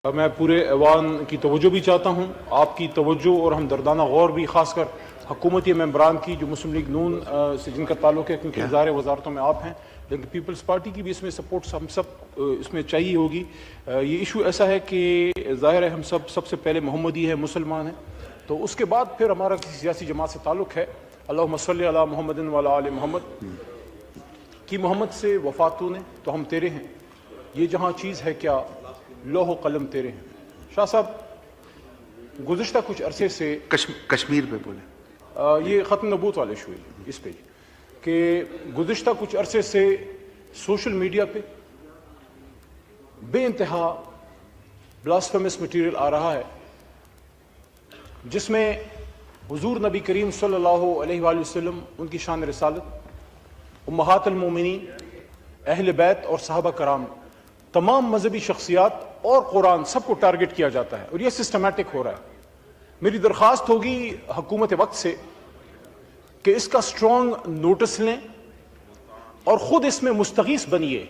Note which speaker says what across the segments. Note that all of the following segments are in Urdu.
Speaker 1: میں پورے ایوان کی توجہ بھی چاہتا ہوں، آپ کی توجہ اور ہمدردانہ غور بھی، خاص کر حکومتی ممبران کی جو مسلم لیگ نون سے جن کا تعلق ہے، کیونکہ ادارے وزارتوں میں آپ ہیں، لیکن پیپلز پارٹی کی بھی اس میں سپورٹ ہم سب اس میں چاہیے ہوگی۔ یہ ایشو ایسا ہے کہ ظاہر ہے ہم سب سے پہلے محمدی ہے، مسلمان ہیں، تو اس کے بعد پھر ہمارا کسی سیاسی جماعت سے تعلق ہے۔ اللہم صلی علی محمد وعلی آل محمد کی محمد سے وفات نے تو ہم تیرے ہیں، یہ جہاں چیز ہے کیا لوح و قلم تیرے ہیں۔ شاہ صاحب گزشتہ کچھ عرصے سے
Speaker 2: کشمیر پہ بولے،
Speaker 1: یہ ختم نبوت والے شو اس پہ کہ گزشتہ کچھ عرصے سے سوشل میڈیا پہ بے انتہا بلاسفیمس مٹیریل آ رہا ہے، جس میں حضور نبی کریم صلی اللہ علیہ وآلہ وسلم، ان کی شان رسالت، امہات المومنین، اہل بیت اور صحابہ کرام، تمام مذہبی شخصیات اور قرآن سب کو ٹارگٹ کیا جاتا ہے، اور یہ سسٹمیٹک ہو رہا ہے۔ میری درخواست ہوگی حکومت وقت سے کہ اس کا سٹرونگ نوٹس لیں اور خود اس میں مستغیث بنیے،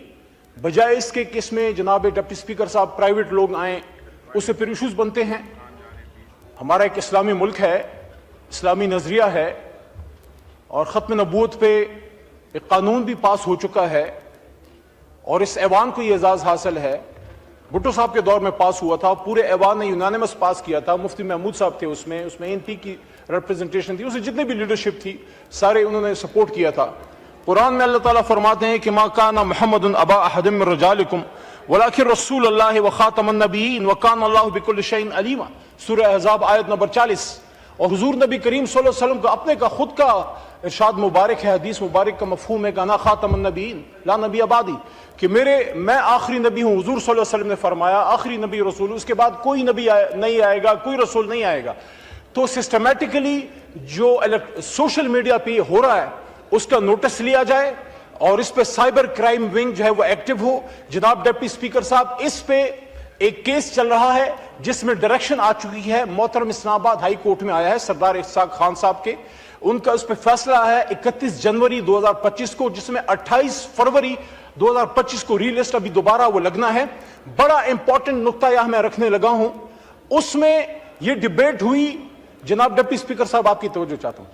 Speaker 1: بجائے اس کے کہ اس میں جناب ڈپٹی اسپیکر صاحب پرائیویٹ لوگ آئیں، اس سے پھر ایشوز بنتے ہیں۔ ہمارا ایک اسلامی ملک ہے، اسلامی نظریہ ہے، اور ختم نبوت پہ ایک قانون بھی پاس ہو چکا ہے، اور اس ایوان کو یہ اعزاز حاصل ہے، بھٹو صاحب کے دور میں پاس ہوا تھا، پورے ایوان نے یونانیمس پاس کیا تھا، مفتی محمود صاحب تھے اس میں این پی کی ریپرزنٹیشن تھی، اسے جتنے بھی لیڈرشپ تھی سارے انہوں نے سپورٹ کیا تھا۔ قرآن میں اللہ تعالیٰ فرماتے ہیں کہ ما کان محمد ابا احد من رجالکم ولکن رسول اللہ وخاتم النبیین وکان اللہ بکل شیء علیما، سورہ احزاب آیت نمبر 40۔ اور حضور نبی کریم صلی اللہ علیہ وسلم کا اپنے کا خود کا ارشاد مبارک ہے، حدیث مبارک کا مفہوم ہے کہ انا خاتم النبیین لا نبی بعدی، کہ میں آخری نبی ہوں۔ حضور صلی اللہ علیہ وسلم نے فرمایا آخری نبی رسول، اس کے بعد کوئی نبی نہیں آئے گا، کوئی رسول نہیں آئے گا۔ تو سسٹمیٹیکلی جو سوشل میڈیا پہ ہو رہا ہے اس کا نوٹس لیا جائے، اور اس پہ سائبر کرائم ونگ جو ہے وہ ایکٹیو ہو۔ جناب ڈپٹی اسپیکر صاحب، اس پہ ایک کیس چل رہا ہے جس میں ڈائریکشن آ چکی ہے، محترم اسلام آباد ہائی کورٹ میں آیا ہے سردار اسحاق خان صاحب کے، ان کا اس پہ فیصلہ ہے 31 جنوری 2025 کو، جس میں 28 فروری 2025 کو ری لسٹ ابھی دوبارہ وہ لگنا ہے۔ بڑا امپورٹنٹ نقطہ یہاں میں رکھنے لگا ہوں، اس میں یہ ڈیبیٹ ہوئی۔ جناب ڈپٹی اسپیکر صاحب، آپ کی توجہ چاہتا ہوں،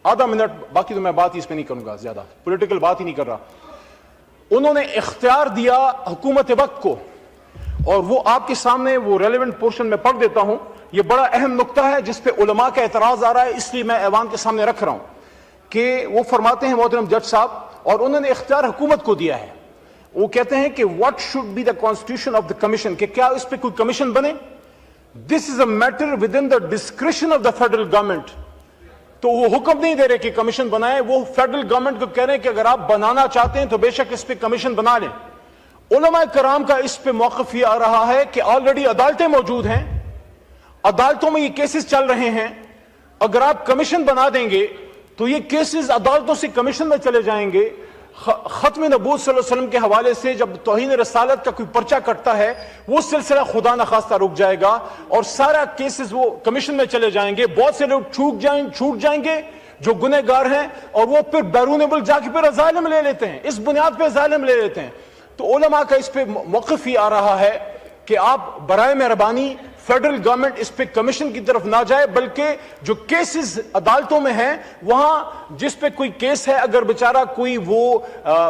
Speaker 1: آدھا منٹ، باقی تو میں بات اس پہ نہیں کروں گا، زیادہ پولیٹیکل بات ہی نہیں کر رہا۔ انہوں نے اختیار دیا حکومت وقت کو، اور وہ آپ کے سامنے وہ ریلیونٹ پورشن میں پڑھ دیتا ہوں۔ یہ بڑا اہم نقطہ ہے جس پہ علماء کا اعتراض آ رہا ہے، اس لیے میں ایوان کے سامنے رکھ رہا ہوں کہ وہ فرماتے ہیں محترم جج صاحب، اور انہوں نے اختیار حکومت کو دیا ہے۔ وہ کہتے ہیں کہ what should be the constitution of the commission, کہ کیا اس پہ کوئی کمیشن بنے؟ This is a matter within the discretion of the federal government. تو وہ حکم نہیں دے رہے کہ کمیشن بنائے، وہ فیڈرل گورنمنٹ کو کہہ رہے ہیں کہ اگر آپ بنانا چاہتے ہیں تو بے شک اس پہ کمیشن بنا لیں۔ علماء کرام کا اس پہ موقف یہ آ رہا ہے کہ آلریڈی عدالتیں موجود ہیں، عدالتوں میں یہ کیسز چل رہے ہیں، اگر آپ کمیشن بنا دیں گے تو یہ کیسز عدالتوں سے کمیشن میں چلے جائیں گے۔ ختم نبوت صلی اللہ علیہ وسلم کے حوالے سے جب توہین رسالت کا کوئی پرچہ کٹتا ہے، وہ سلسلہ خدا نخواستہ رک جائے گا، اور سارا کیسز وہ کمیشن میں چلے جائیں گے، بہت سے لوگ چھوٹ جائیں گے جو گنہ گار ہیں، اور وہ پھر بیرون ملک جا کے پھر اسائلم لے لیتے ہیں، اس بنیاد پہ اسائلم لے لیتے ہیں۔ تو علماء کا اس پہ موقف ہی آ رہا ہے کہ آپ برائے مہربانی فیڈرل گورنمنٹ اس پہ کمیشن کی طرف نہ جائے، بلکہ جو کیسز عدالتوں میں ہیں، وہاں جس پہ کوئی کیس ہے، اگر بیچارہ کوئی وہ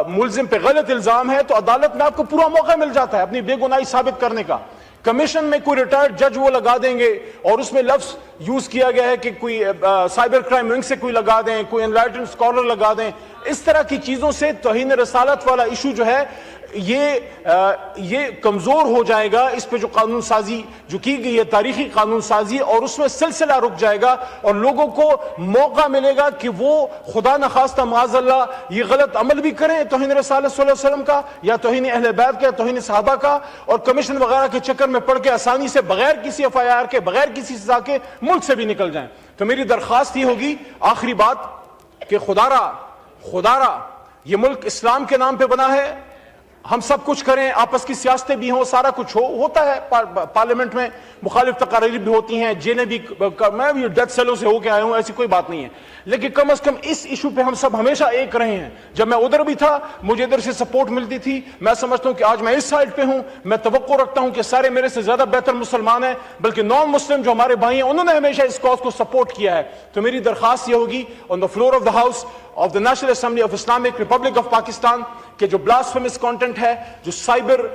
Speaker 1: ملزم پہ غلط الزام ہے تو عدالت میں آپ کو پورا موقع مل جاتا ہے اپنی بے گناہی ثابت کرنے کا۔ کمیشن میں کوئی ریٹائرڈ جج وہ لگا دیں گے، اور اس میں لفظ یوز کیا گیا ہے کہ کوئی سائبر کرائم ونگ سے کوئی لگا دیں، کوئی انلائٹنڈ اسکالر لگا دیں، اس طرح کی چیزوں سے توہین رسالت والا ایشو جو ہے یہ کمزور ہو جائے گا۔ اس پہ جو قانون سازی جو کی گئی ہے، تاریخی قانون سازی، اور اس میں سلسلہ رک جائے گا، اور لوگوں کو موقع ملے گا کہ وہ خدا نخواستہ معاذ اللہ یہ غلط عمل بھی کریں، توہین رسالت صلی اللہ علیہ وسلم کا، یا توہین اہل بیت کا، توہین صحابہ کا، اور کمیشن وغیرہ کے چکر میں پڑھ کے آسانی سے بغیر کسی FIR کے، بغیر کسی سزا کے ملک سے بھی نکل جائیں۔ تو میری درخواست یہ ہوگی، آخری بات، کہ خدا را یہ ملک اسلام کے نام پہ بنا ہے، ہم سب کچھ کریں, آپس کی سیاستیں بھی ہوں, سارا کچھ ہوتا ہے پارلیمنٹ میں, مخالف تقاریر بھی ہوتی ہیں, جیلیں بھی, میں بھی ڈیتھ سیلوں سے ہو کے آیا ہوں, ایسی کوئی بات نہیں ہے, لیکن کم از کم اس ایشو پہ ہم سب ہمیشہ ایک رہے ہیں. جب میں ادھر بھی تھا مجھے ادھر سے سپورٹ ملتی تھی, میں سمجھتا ہوں کہ آج میں اس سائڈ پہ ہوں, میں توقع رکھتا ہوں کہ سارے میرے سے زیادہ بہتر مسلمان ہیں, بلکہ نان مسلم جو ہمارے بھائی ہیں انہوں نے ہمیشہ اس کاز کو سپورٹ کیا ہے. تو میری درخواست یہ ہوگی on the floor of the house of the National Assembly of Islamic Republic of Pakistan کہ جو بلاسفیمس کانٹینٹ ہے, جو سائبر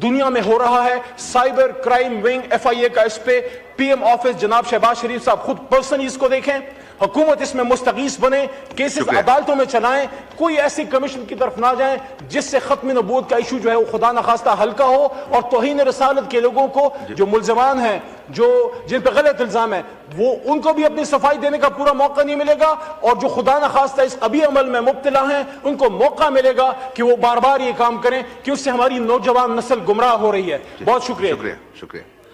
Speaker 1: دنیا میں ہو رہا ہے, سائبر کرائم ونگ FIA کا اس پہ پی ایم آفس جناب شہباز شریف صاحب خود پرسنلی اس کو دیکھیں, حکومت اس میں مستغیث بنے, کیسز عدالتوں میں چلائیں, کوئی ایسی کمیشن کی طرف نہ جائیں جس سے ختم نبوت کا ایشو جو ہے وہ خدا نخواستہ ہلکا ہو, اور توہین رسالت کے لوگوں کو جو ملزمان ہیں, جو جن پہ غلط الزام ہے, وہ ان کو بھی اپنی صفائی دینے کا پورا موقع نہیں ملے گا, اور جو خدا نخواستہ اس قبیح عمل میں مبتلا ہیں ان کو موقع ملے گا کہ وہ بار بار یہ کام کریں, کہ اس سے ہماری نوجوان نسل گمراہ ہو رہی ہے. بہت شکریہ.
Speaker 2: شکریہ.